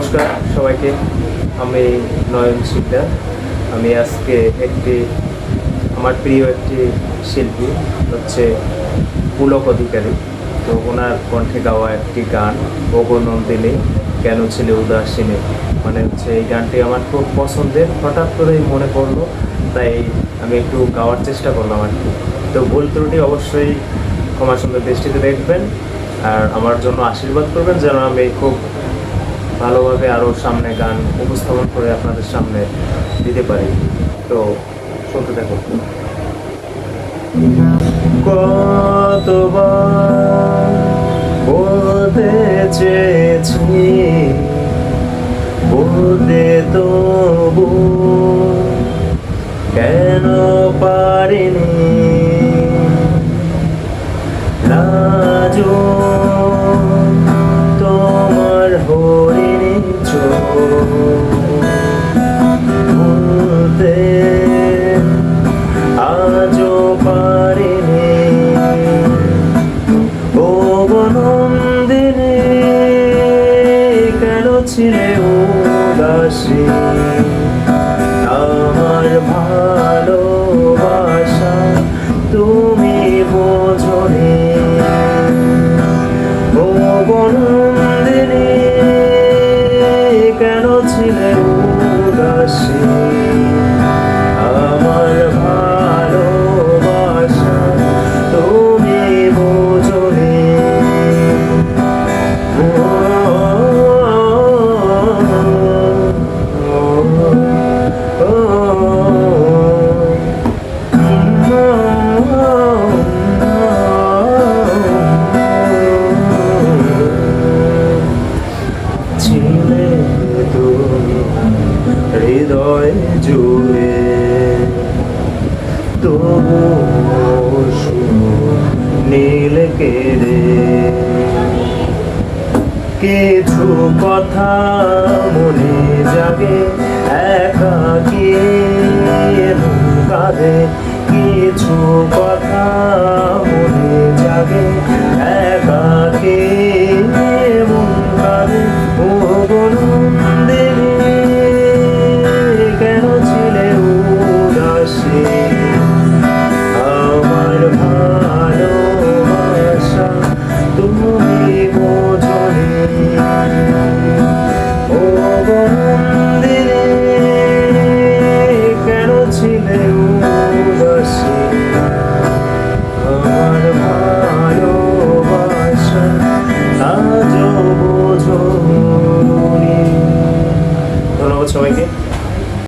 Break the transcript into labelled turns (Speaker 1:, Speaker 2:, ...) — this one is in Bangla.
Speaker 1: নমস্কার সবাইকে। আমি নয়ন শিকদার। আমি আজকে আমার প্রিয় একটি শিল্পী হচ্ছে পুলক অধিকারী। তো ওনার কণ্ঠে গাওয়া একটি গান নন্দিনী কেন ছিলে উদাসীনে, মানে হচ্ছে এই গানটি আমার খুব পছন্দের। হঠাৎ করেই মনে পড়লো, তাই আমি একটু গাওয়ার চেষ্টা করলাম আর কি। তো ভুল ত্রুটি অবশ্যই ক্ষমা সুন্দর দৃষ্টিতে দেখবেন, আর আমার জন্য আশীর্বাদ করবেন যেন আমি খুব ভালোভাবে আরও সামনে গান উপস্থাপন করে আপনাদের সামনে দিতে পারি। তো শুনতে থাকুন। কতবার বলতে চেয়েছি, বলতে তবু কেন পারিনি, লাজো তোমার হরিণী চোখ বলতে আজও পারিনি। ও নন্দিনী কেন ছিলে উদাসী, আমার ভালোবাসা তুমি বোঝনি। ও নন্দিনী কেন ছিলে উদাসী, আমার ভালোবাসা তুমি বোঝনি। ছিলে তুমি হৃদয় জুড়ে, তবু নীল কেড়ে কিছু কথা মনে জাগে, একাকী কাঁদে কিছু কথা মনে জাগে, একাকী কাঁদে। ও নন্দিনী কেন ছিলে উদাসী, আমার ভালোবাসা তুমি বোঝনি। ও নন্দিনী কেন ছিলে উদাসী, আমার ভালোবাসা আজও বোঝনি। ধন্যবাদ সবাইকে।